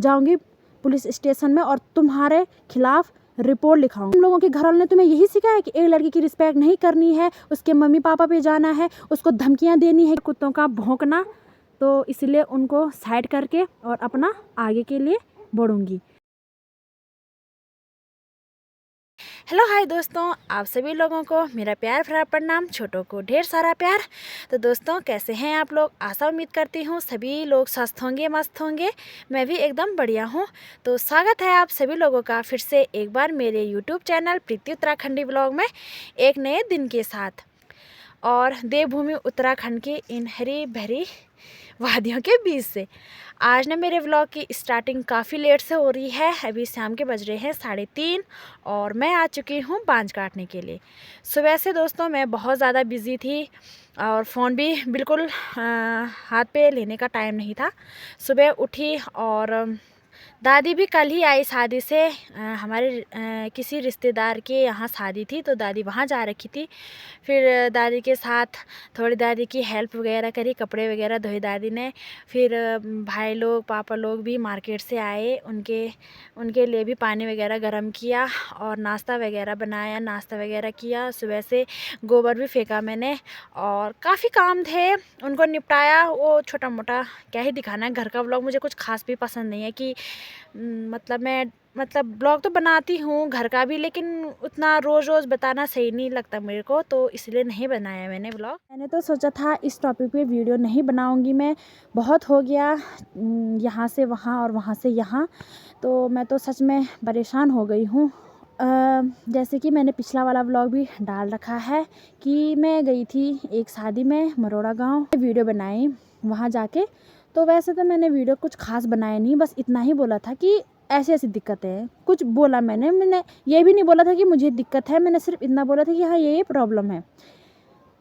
जाऊंगी police station में और तुम्हारे खिलाफ रिपोर्ट लिखाऊंगी। तुम लोगों के घर वालों ने तुम्हें यही सिखाया कि एक लड़की की रिस्पेक्ट नहीं करनी है, उसके मम्मी पापा पे जाना है, उसको धमकियां देनी है, कुत्तों का भौंकना। तो इसलिए उनको साइड करके और अपना आगे के लिए बढ़ूंगी। हेलो हाय दोस्तों, आप सभी लोगों को मेरा प्यार भरा प्रणाम, छोटों को ढेर सारा प्यार। तो दोस्तों कैसे हैं आप लोग? आशा उम्मीद करती हूँ सभी लोग स्वस्थ होंगे, मस्त होंगे। मैं भी एकदम बढ़िया हूँ। तो स्वागत है आप सभी लोगों का फिर से एक बार मेरे यूट्यूब चैनल प्रीति उत्तराखंडी ब्लॉग में एक नए दिन के साथ। और देवभूमि उत्तराखंड की इन हरी भरी वादियों के बीच से आज ना मेरे व्लॉग की स्टार्टिंग काफ़ी लेट से हो रही है। अभी शाम के बज रहे हैं 3:30 और मैं आ चुकी हूँ बांज काटने के लिए। सुबह से दोस्तों मैं बहुत ज़्यादा बिज़ी थी और फ़ोन भी बिल्कुल हाथ पे लेने का टाइम नहीं था। सुबह उठी और दादी भी कल ही आई शादी से। हमारे किसी रिश्तेदार के यहाँ शादी थी तो दादी वहाँ जा रखी थी। फिर दादी के साथ थोड़ी दादी की हेल्प वगैरह करी, कपड़े वगैरह धोए दादी ने। फिर भाई लोग पापा लोग भी मार्केट से आए, उनके लिए भी पानी वगैरह गर्म किया और नाश्ता वगैरह बनाया, नाश्ता वगैरह किया। सुबह से गोबर भी फेंका मैंने और काफ़ी काम थे उनको निपटाया। वो छोटा मोटा क्या ही दिखाना है, घर का व्लॉग मुझे कुछ खास भी पसंद नहीं है कि मैं ब्लॉग तो बनाती हूँ घर का भी, लेकिन उतना रोज़ रोज़ बताना सही नहीं लगता मेरे को, तो इसलिए नहीं बनाया मैंने ब्लॉग। मैंने तो सोचा था इस टॉपिक पे वीडियो नहीं बनाऊँगी मैं, बहुत हो गया यहाँ से वहाँ और वहाँ से यहाँ। तो मैं तो सच में परेशान हो गई हूँ। जैसे कि मैंने पिछला वाला व्लॉग भी डाल रखा है कि मैं गई थी एक शादी में मरोड़ा गाँव, वीडियो बनाई वहाँ जाके। तो वैसे तो मैंने वीडियो कुछ खास बनाया नहीं, बस इतना ही बोला था कि ऐसी ऐसी दिक्कतें हैं। कुछ बोला मैंने ये भी नहीं बोला था कि मुझे दिक्कत है, मैंने सिर्फ इतना बोला था कि हाँ ये प्रॉब्लम है।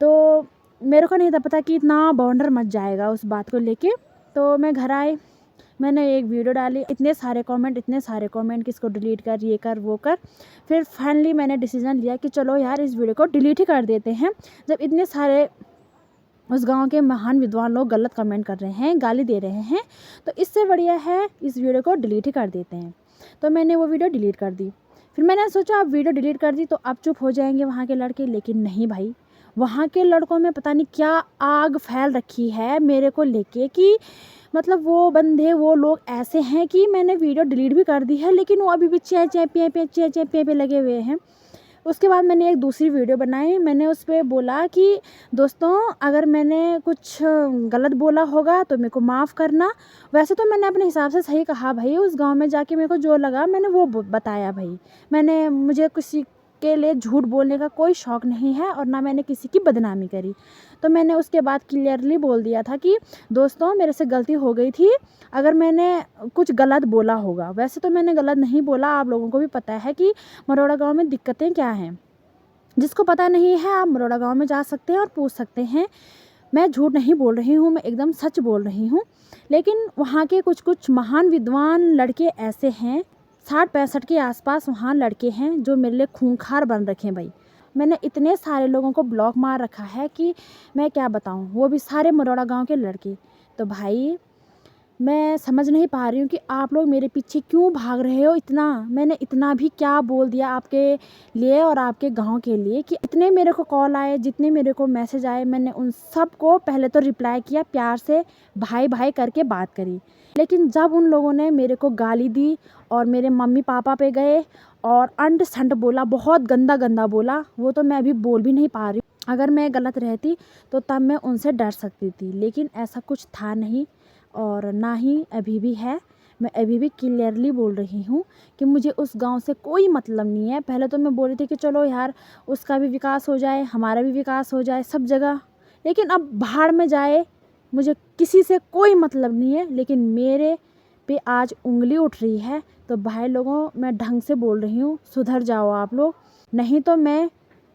तो मेरे को नहीं था पता कि इतना बाउंडर मच जाएगा उस बात को लेके। तो मैं घर आई, मैंने एक वीडियो डाली, इतने सारे कमेंट किसको डिलीट कर, ये कर वो कर। फिर फाइनली मैंने डिसीजन लिया कि चलो यार इस वीडियो को डिलीट ही कर देते हैं। जब इतने सारे उस गांव के महान विद्वान लोग गलत कमेंट कर रहे हैं, गाली दे रहे हैं, तो इससे बढ़िया है इस वीडियो को डिलीट ही कर देते हैं। तो मैंने वो वीडियो डिलीट कर दी। फिर मैंने सोचा अब वीडियो डिलीट कर दी तो अब चुप हो जाएंगे वहाँ के लड़के, लेकिन नहीं भाई, वहाँ के लड़कों में पता नहीं क्या आग फैल रखी है मेरे को लेके कि वो बंदे वो लोग ऐसे हैं कि मैंने वीडियो डिलीट भी कर दी है लेकिन वो अभी भी चे पे लगे हुए हैं। उसके बाद मैंने एक दूसरी वीडियो बनाई, मैंने उस पर बोला कि दोस्तों अगर मैंने कुछ गलत बोला होगा तो मेरे को माफ़ करना। वैसे तो मैंने अपने हिसाब से सही कहा भाई, उस गांव में जाके मेरे को जो लगा मैंने वो बताया भाई। मुझे किसी के लिए झूठ बोलने का कोई शौक़ नहीं है और ना मैंने किसी की बदनामी करी। तो मैंने उसके बाद क्लियरली बोल दिया था कि दोस्तों मेरे से गलती हो गई थी, अगर मैंने कुछ गलत बोला होगा। वैसे तो मैंने गलत नहीं बोला, आप लोगों को भी पता है कि मरोड़ा गांव में दिक्कतें क्या हैं। जिसको पता नहीं है आप मरोड़ा गांव में जा सकते हैं और पूछ सकते हैं। मैं झूठ नहीं बोल रही हूँ, मैं एकदम सच बोल रही हूँ। लेकिन वहाँ के कुछ महान विद्वान लड़के ऐसे हैं, 60-65 के आसपास वहाँ लड़के हैं जो मेरे लिए खूंखार बन रखे हैं भाई। मैंने इतने सारे लोगों को ब्लॉक मार रखा है कि मैं क्या बताऊँ, वो भी सारे मरोड़ा गांव के लड़के। तो भाई मैं समझ नहीं पा रही हूँ कि आप लोग मेरे पीछे क्यों भाग रहे हो इतना। मैंने इतना भी क्या बोल दिया आपके लिए और आपके गांव के लिए कि इतने मेरे को कॉल आए, जितने मेरे को मैसेज आए, मैंने उन सब को पहले तो रिप्लाई किया, प्यार से भाई भाई करके बात करी। लेकिन जब उन लोगों ने मेरे को गाली दी और मेरे मम्मी पापा पे गए और अंट संट बोला, बहुत गंदा गंदा बोला, वो तो मैं अभी बोल भी नहीं पा रही। अगर मैं गलत रहती तो तब मैं उनसे डर सकती थी, लेकिन ऐसा कुछ था नहीं और ना ही अभी भी है। मैं अभी भी क्लियरली बोल रही हूँ कि मुझे उस गांव से कोई मतलब नहीं है। पहले तो मैं बोल रही थी कि चलो यार उसका भी विकास हो जाए, हमारा भी विकास हो जाए सब जगह, लेकिन अब भाड़ में जाए, मुझे किसी से कोई मतलब नहीं है। लेकिन मेरे पे आज उंगली उठ रही है तो भाई लोगों मैं ढंग से बोल रही हूँ, सुधर जाओ आप लोग, नहीं तो मैं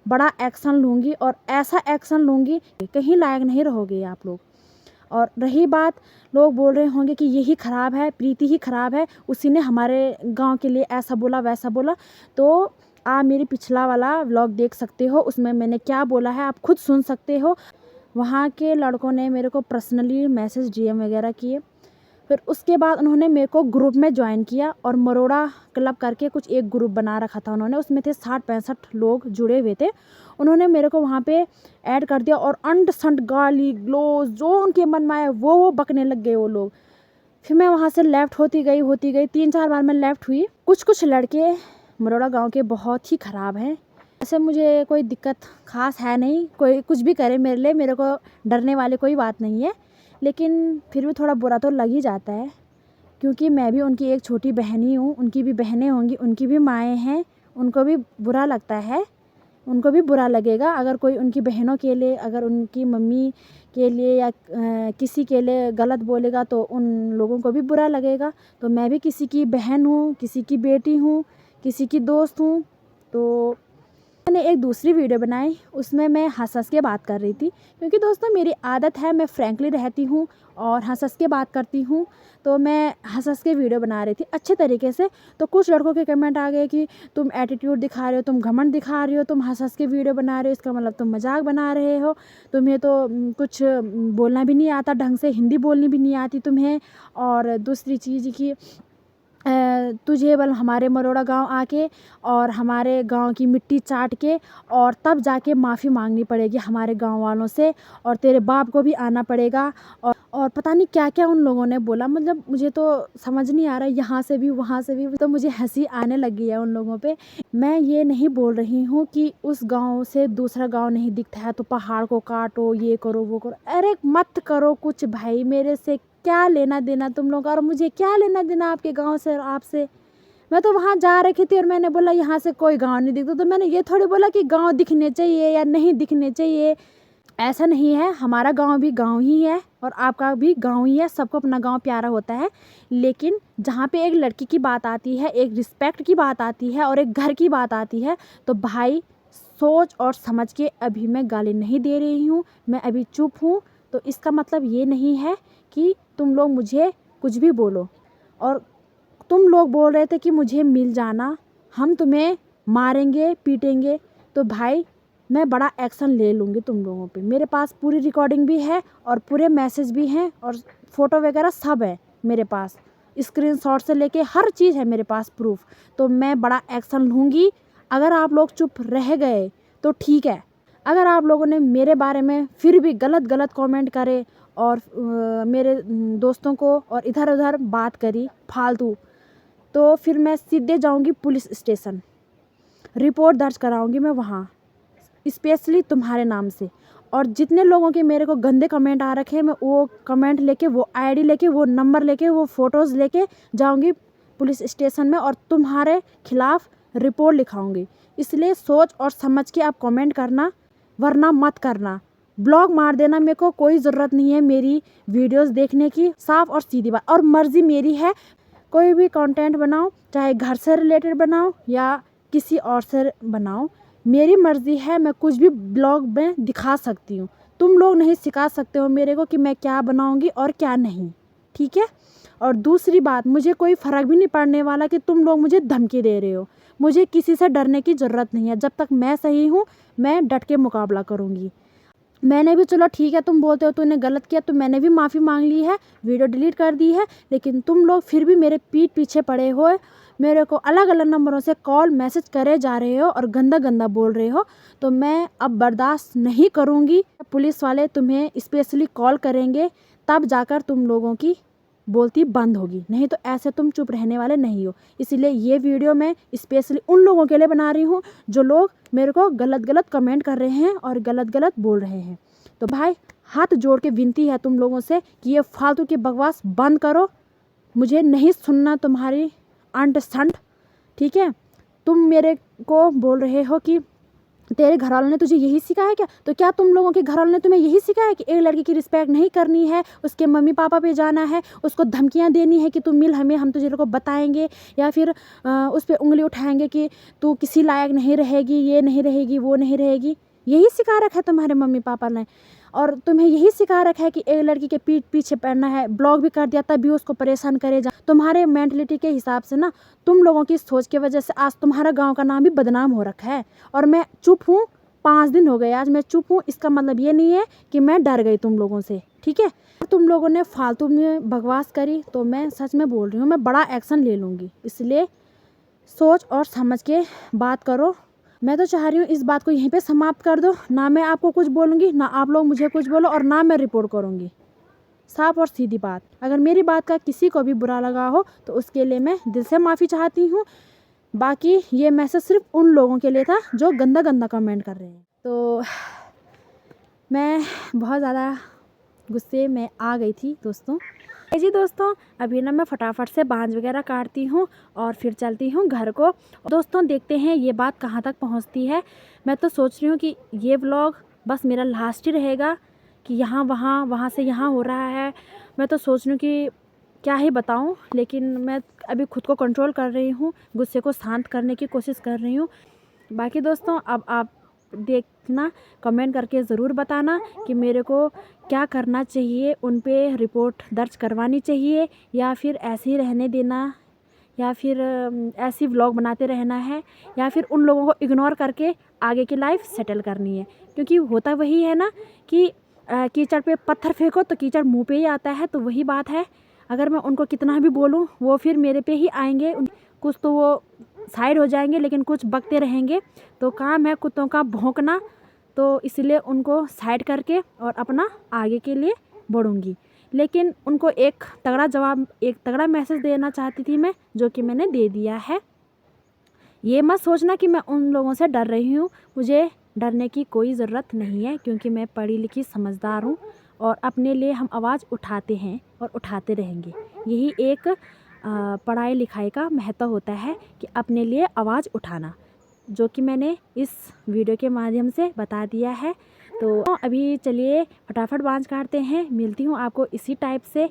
बड़ा एक्शन लूँगी और ऐसा एक्शन लूँगी कहीं लायक नहीं रहोगे आप लोग। और रही बात, लोग बोल रहे होंगे कि यही ख़राब है, प्रीति ही ख़राब है, उसी ने हमारे गांव के लिए ऐसा बोला वैसा बोला। तो आप मेरी पिछला वाला व्लॉग देख सकते हो, उसमें मैंने क्या बोला है आप खुद सुन सकते हो। वहाँ के लड़कों ने मेरे को पर्सनली मैसेज DM वगैरह किए, फिर उसके बाद उन्होंने मेरे को ग्रुप में ज्वाइन किया और मरोड़ा क्लब करके कुछ एक ग्रुप बना रखा था उन्होंने, उसमें थे 60-65 लोग जुड़े हुए थे। उन्होंने मेरे को वहाँ पे ऐड कर दिया और अंट संट गाली ग्लोज जो उनके मन में आया वो बकने लग गए वो लोग। फिर मैं वहाँ से लेफ़्ट होती गई 3-4 बार मैं लेफ़्ट हुई। कुछ लड़के मरोड़ा गाँव के बहुत ही ख़राब हैं। ऐसे मुझे कोई दिक्कत ख़ास है नहीं, कोई कुछ भी करे मेरे लिए, मेरे को डरने वाली कोई बात नहीं है, लेकिन फिर भी थोड़ा बुरा तो लग ही जाता है, क्योंकि मैं भी उनकी एक छोटी बहन ही हूँ, उनकी भी बहनें होंगी, उनकी भी माएँ हैं, उनको भी बुरा लगता है, उनको भी बुरा लगेगा अगर कोई उनकी बहनों के लिए, अगर उनकी मम्मी के लिए या किसी के लिए गलत बोलेगा तो उन लोगों को भी बुरा लगेगा। तो मैं भी किसी की बहन हूँ, किसी की बेटी हूँ, किसी की दोस्त हूँ। तो मैंने एक दूसरी वीडियो बनाई, उसमें मैं हँस के बात कर रही थी, क्योंकि दोस्तों मेरी आदत है, मैं फ्रैंकली रहती हूँ और हँस के बात करती हूँ। तो मैं हँस के वीडियो बना रही थी अच्छे तरीके से। तो कुछ लड़कों के कमेंट आ गए कि तुम एटीट्यूड दिखा रहे हो, तुम घमंड दिखा रही हो, तुम हँस के वीडियो बना रहे हो, इसका मतलब तुम मजाक बना रहे हो, तुम्हें तो कुछ बोलना भी नहीं आता ढंग से, हिंदी बोलनी भी नहीं आती तुम्हें। और दूसरी चीज़ की तुझे बल हमारे मरोड़ा गांव आके और हमारे गांव की मिट्टी चाट के और तब जाके माफ़ी मांगनी पड़ेगी हमारे गांव वालों से, और तेरे बाप को भी आना पड़ेगा। और पता नहीं क्या क्या उन लोगों ने बोला, मतलब मुझे तो समझ नहीं आ रहा, यहाँ से भी वहाँ से भी, तो मुझे हंसी आने लगी है उन लोगों पे। मैं ये नहीं बोल रही हूँ कि उस गांव से दूसरा गांव नहीं दिखता है तो पहाड़ को काटो, ये करो वो करो, अरे मत करो कुछ भाई, मेरे से क्या लेना देना तुम लोग, और मुझे क्या लेना देना आपके गांव से और आपसे। मैं तो वहाँ जा रखी थी और मैंने बोला यहाँ से कोई गांव नहीं दिखता, तो मैंने ये थोड़ी बोला कि गांव दिखने चाहिए या नहीं दिखने चाहिए, ऐसा नहीं है। हमारा गांव भी गांव ही है और आपका भी गांव ही है, सबको अपना गांव प्यारा होता है। लेकिन जहाँ पे एक लड़की की बात आती है, एक रिस्पेक्ट की बात आती है और एक घर की बात आती है, तो भाई सोच और समझ के अभी मैं गाली नहीं दे रही हूँ, मैं अभी चुप हूँ। तो इसका मतलब ये नहीं है कि तुम लोग मुझे कुछ भी बोलो। और तुम लोग बोल रहे थे कि मुझे मिल जाना, हम तुम्हें मारेंगे पीटेंगे, तो भाई मैं बड़ा एक्शन ले लूँगी तुम लोगों पे। मेरे पास पूरी रिकॉर्डिंग भी है और पूरे मैसेज भी हैं और फ़ोटो वगैरह सब है मेरे पास, स्क्रीनशॉट से लेके हर चीज़ है मेरे पास प्रूफ। तो मैं बड़ा एक्शन लूँगी। अगर आप लोग चुप रह गए तो ठीक है, अगर आप लोगों ने मेरे बारे में फिर भी गलत कमेंट करे और मेरे दोस्तों को और इधर उधर बात करी फालतू, तो फिर मैं सीधे जाऊंगी पुलिस स्टेशन, रिपोर्ट दर्ज कराऊंगी मैं वहाँ, स्पेशली तुम्हारे नाम से। और जितने लोगों के मेरे को गंदे कमेंट आ रखे हैं, मैं वो कमेंट लेके, वो आईडी लेके, वो नंबर लेके, वो फ़ोटोज़ लेके जाऊंगी पुलिस स्टेशन में और तुम्हारे खिलाफ़ रिपोर्ट लिखाऊंगी। इसलिए सोच और समझ के आप कमेंट करना, वरना मत करना। ब्लॉग मार देना, मेरे को कोई ज़रूरत नहीं है मेरी वीडियोस देखने की, साफ़ और सीधी बात। और मर्ज़ी मेरी है, कोई भी कंटेंट बनाओ, चाहे घर से रिलेटेड बनाओ या किसी और से बनाओ, मेरी मर्ज़ी है, मैं कुछ भी ब्लॉग में दिखा सकती हूँ। तुम लोग नहीं सिखा सकते हो मेरे को कि मैं क्या बनाऊँगी और क्या नहीं, ठीक है। और दूसरी बात, मुझे कोई फ़र्क भी नहीं पड़ने वाला कि तुम लोग मुझे धमकी दे रहे हो, मुझे किसी से डरने की ज़रूरत नहीं है। जब तक मैं सही हूँ मैं डट के मुकाबला करूँगी। मैंने भी, चलो ठीक है, तुम बोलते हो तूने गलत किया, तो मैंने भी माफ़ी मांग ली है, वीडियो डिलीट कर दी है, लेकिन तुम लोग फिर भी मेरे पीठ पीछे पड़े हो, मेरे को अलग अलग नंबरों से कॉल मैसेज करे जा रहे हो और गंदा बोल रहे हो। तो मैं अब बर्दाश्त नहीं करूँगी। पुलिस वाले तुम्हें स्पेशली कॉल करेंगे, तब जाकर तुम लोगों की बोलती बंद होगी, नहीं तो ऐसे तुम चुप रहने वाले नहीं हो। इसीलिए ये वीडियो मैं स्पेशली उन लोगों के लिए बना रही हूँ जो लोग मेरे को गलत कमेंट कर रहे हैं और गलत बोल रहे हैं। तो भाई हाथ जोड़ के विनती है तुम लोगों से कि ये फालतू की बकवास बंद करो, मुझे नहीं सुनना तुम्हारी अंट संट, ठीक है। तुम मेरे को बोल रहे हो कि तेरे घर वालों ने तुझे यही सिखाया क्या, तो क्या तुम लोगों के घर वालों ने तुम्हें यही सिखाया कि एक लड़की की रिस्पेक्ट नहीं करनी है, उसके मम्मी पापा पे जाना है, उसको धमकियां देनी है कि तू मिल हमें, हम तुझे को बताएंगे, या फिर उस पर उंगली उठाएंगे कि तू किसी लायक नहीं रहेगी, ये नहीं रहेगी, वो नहीं रहेगी। यही सिखा रखा है तुम्हारे मम्मी पापा ने, और तुम्हें यही सिखा रखा है कि एक लड़की के पीठ पीछे पड़ना है। ब्लॉग भी कर दिया तब भी उसको परेशान करे जा। तुम्हारे मेंटलिटी के हिसाब से ना, तुम लोगों की सोच की वजह से आज तुम्हारा गांव का नाम भी बदनाम हो रखा है। और मैं चुप हूँ, 5 दिन हो गए आज मैं चुप हूँ, इसका मतलब ये नहीं है कि मैं डर गई तुम लोगों से, ठीक है। तुम लोगों ने फालतू में बकवास करी तो मैं सच में बोल रही हूँ, मैं बड़ा एक्शन ले लूँगी, इसलिए सोच और समझ के बात करो। मैं तो चाह रही हूँ इस बात को यहीं पे समाप्त कर दो, ना मैं आपको कुछ बोलूँगी, ना आप लोग मुझे कुछ बोलो, और ना मैं रिपोर्ट करूँगी। साफ और सीधी बात। अगर मेरी बात का किसी को भी बुरा लगा हो तो उसके लिए मैं दिल से माफ़ी चाहती हूँ। बाकी ये मैसेज सिर्फ उन लोगों के लिए था जो गंदा गंदा कमेंट कर रहे हैं। तो मैं बहुत ज़्यादा गुस्से में आ गई थी दोस्तों। जी दोस्तों, अभी ना मैं फटाफट से बांज वगैरह काटती हूँ और फिर चलती हूँ घर को। दोस्तों देखते हैं ये बात कहाँ तक पहुँचती है। मैं तो सोच रही हूँ कि ये व्लॉग बस मेरा लास्ट ही रहेगा, कि यहाँ वहाँ, वहाँ से यहाँ हो रहा है। मैं तो सोच रही हूँ कि क्या ही बताऊँ, लेकिन मैं अभी खुद को कंट्रोल कर रही हूँ, गुस्से को शांत करने की कोशिश कर रही हूँ। बाकी दोस्तों अब आप देखना, कमेंट करके ज़रूर बताना कि मेरे को क्या करना चाहिए, उन पे रिपोर्ट दर्ज करवानी चाहिए या फिर ऐसे ही रहने देना, या फिर ऐसी व्लॉग बनाते रहना है, या फिर उन लोगों को इग्नोर करके आगे की लाइफ सेटल करनी है। क्योंकि होता वही है ना कि कीचड़ पे पत्थर फेंको तो कीचड़ मुंह पे ही आता है। तो वही बात है, अगर मैं उनको कितना भी बोलूँ वो फिर मेरे पे ही आएंगे। कुछ तो वो साइड हो जाएंगे लेकिन कुछ बकते रहेंगे। तो काम है कुत्तों का भौंकना, तो इसलिए उनको साइड करके और अपना आगे के लिए बढ़ूँगी। लेकिन उनको एक तगड़ा जवाब, एक तगड़ा मैसेज देना चाहती थी मैं, जो कि मैंने दे दिया है। ये मत सोचना कि मैं उन लोगों से डर रही हूँ, मुझे डरने की कोई ज़रूरत नहीं है, क्योंकि मैं पढ़ी लिखी समझदार हूँ और अपने लिए हम आवाज़ उठाते हैं और उठाते रहेंगे। यही एक पढ़ाई लिखाई का महत्व होता है कि अपने लिए आवाज़ उठाना, जो कि मैंने इस वीडियो के माध्यम से बता दिया है। तो अभी चलिए फटाफट बांज काटते हैं। मिलती हूँ आपको इसी टाइप से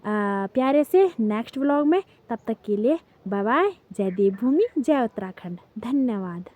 प्यारे से नेक्स्ट व्लॉग में। तब तक के लिए बाय बाय। जय देवभूमि, जय उत्तराखंड, धन्यवाद।